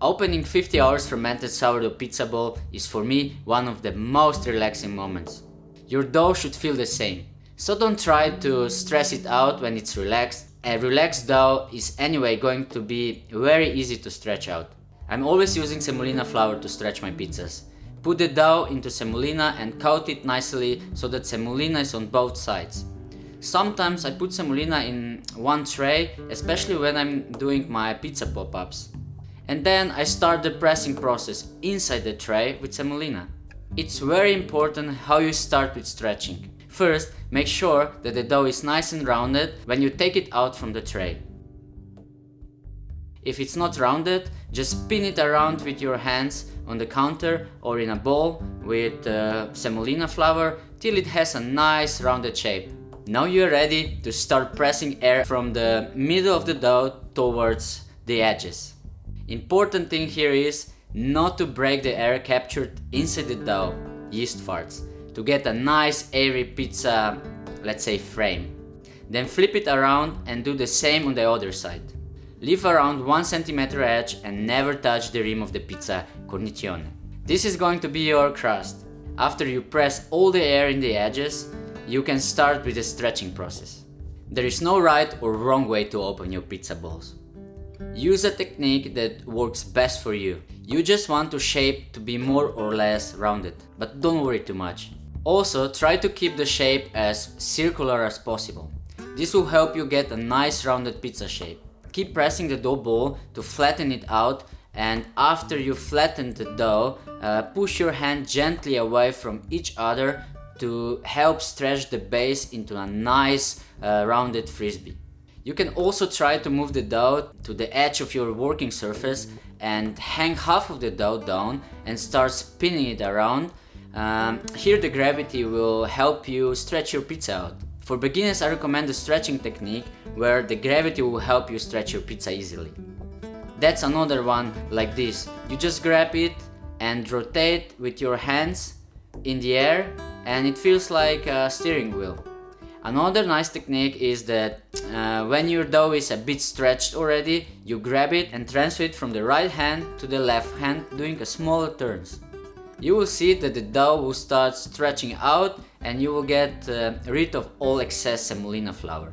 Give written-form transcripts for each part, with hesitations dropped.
Opening 50 hours fermented sourdough pizza bowl is for me one of the most relaxing moments. Your dough should feel the same, so don't try to stress it out when it's relaxed. A relaxed dough is anyway going to be very easy to stretch out. I'm always using semolina flour to stretch my pizzas. Put the dough into semolina and coat it nicely so that semolina is on both sides. Sometimes I put semolina in one tray, especially when I'm doing my pizza pop-ups. And then I start the pressing process inside the tray with semolina. It's very important how you start with stretching. First, make sure that the dough is nice and rounded when you take it out from the tray. If it's not rounded, just spin it around with your hands on the counter or in a bowl with semolina flour till it has a nice rounded shape. Now you're ready to start pressing air from the middle of the dough towards the edges. Important thing here is not to break the air captured inside the dough, yeast farts, to get a nice airy pizza, let's say, frame. Then flip it around and do the same on the other side. Leave around 1 cm edge and never touch the rim of the pizza cornicione. This is going to be your crust. After you press all the air in the edges, you can start with the stretching process. There is no right or wrong way to open your pizza balls. Use a technique that works best for you. You just want the shape to be more or less rounded, but don't worry too much. Also, try to keep the shape as circular as possible. This will help you get a nice rounded pizza shape. Keep pressing the dough ball to flatten it out, and after you flatten the dough, push your hand gently away from each other to help stretch the base into a nice rounded frisbee. You can also try to move the dough to the edge of your working surface and hang half of the dough down and start spinning it around. Here the gravity will help you stretch your pizza out. For beginners, I recommend the stretching technique where the gravity will help you stretch your pizza easily. That's another one like this. You just grab it and rotate with your hands in the air and it feels like a steering wheel. Another nice technique is that when your dough is a bit stretched already, you grab it and transfer it from the right hand to the left hand, doing a smaller turns. You will see that the dough will start stretching out and you will get rid of all excess semolina flour.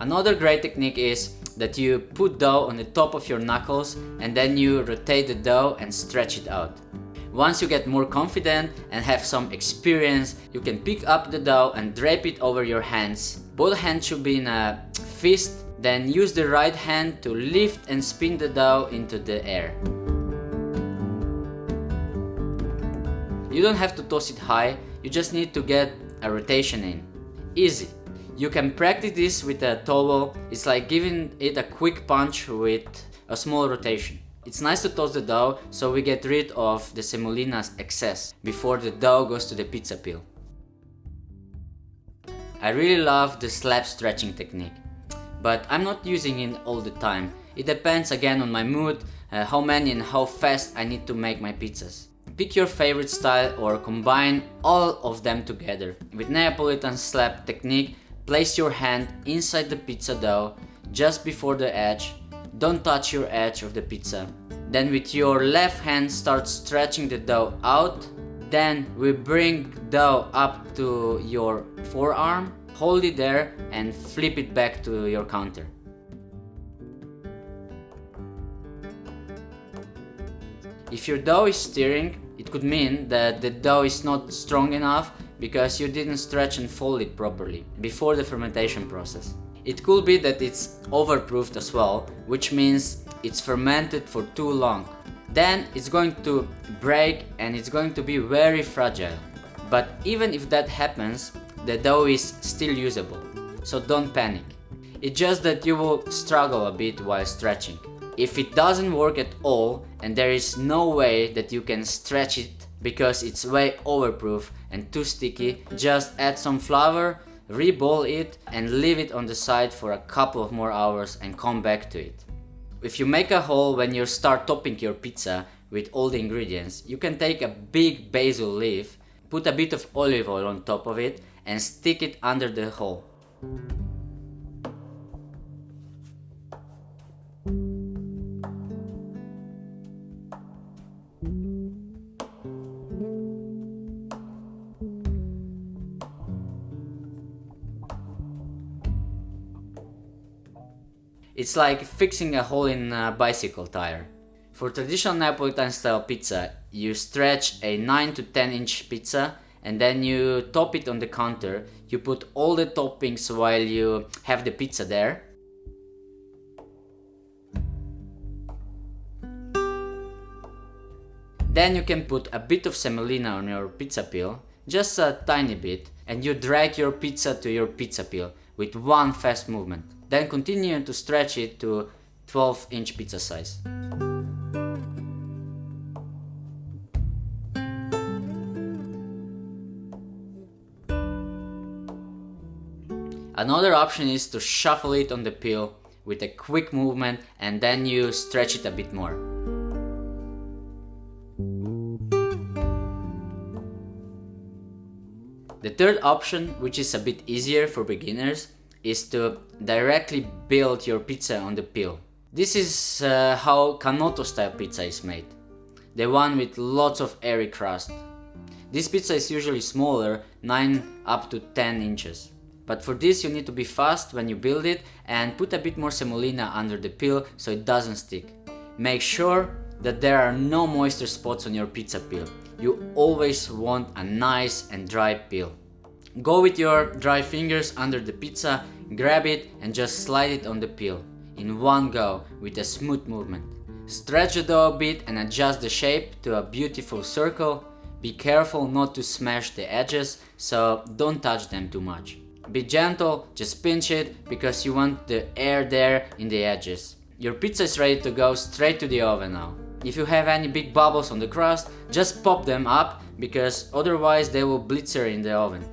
Another great technique is that you put dough on the top of your knuckles and then you rotate the dough and stretch it out. Once you get more confident and have some experience, you can pick up the dough and drape it over your hands. Both hands should be in a fist, then use the right hand to lift and spin the dough into the air. You don't have to toss it high, you just need to get a rotation in. Easy. You can practice this with a towel, it's like giving it a quick punch with a small rotation. It's nice to toss the dough so we get rid of the semolina's excess before the dough goes to the pizza peel. I really love the slab stretching technique, but I'm not using it all the time. It depends again on my mood, how many and how fast I need to make my pizzas. Pick your favorite style or combine all of them together. With Neapolitan slab technique, place your hand inside the pizza dough just before the edge. Don't touch your edge of the pizza. Then with your left hand start stretching the dough out. Then we bring dough up to your forearm, hold it there and flip it back to your counter. If your dough is stirring, it could mean that the dough is not strong enough because you didn't stretch and fold it properly before the fermentation process. It could be that it's overproofed as well, which means it's fermented for too long. Then it's going to break and it's going to be very fragile. But even if that happens, the dough is still usable, so don't panic. It's just that you will struggle a bit while stretching. If it doesn't work at all and there is no way that you can stretch it because it's way overproof and too sticky, just add some flour, re-ball it and leave it on the side for a couple of more hours and come back to it. If you make a hole when you start topping your pizza with all the ingredients, you can take a big basil leaf, put a bit of olive oil on top of it and stick it under the hole. It's like fixing a hole in a bicycle tire. For traditional Neapolitan style pizza, you stretch a 9 to 10 inch pizza and then you top it on the counter. You put all the toppings while you have the pizza there. Then you can put a bit of semolina on your pizza peel, just a tiny bit, and you drag your pizza to your pizza peel with one fast movement. Then continue to stretch it to 12-inch pizza size. Another option is to shuffle it on the peel with a quick movement and then you stretch it a bit more. The third option, which is a bit easier for beginners, is to directly build your pizza on the peel. This is how Canotto style pizza is made, the one with lots of airy crust. This pizza is usually smaller, 9 up to 10 inches. But for this you need to be fast when you build it and put a bit more semolina under the peel so it doesn't stick. Make sure that there are no moisture spots on your pizza peel. You always want a nice and dry peel. Go with your dry fingers under the pizza, grab it and just slide it on the peel in one go with a smooth movement. Stretch the dough a bit and adjust the shape to a beautiful circle. Be careful not to smash the edges, so don't touch them too much. Be gentle, just pinch it because you want the air there in the edges. Your pizza is ready to go straight to the oven now. If you have any big bubbles on the crust, just pop them up because otherwise they will blitzer in the oven.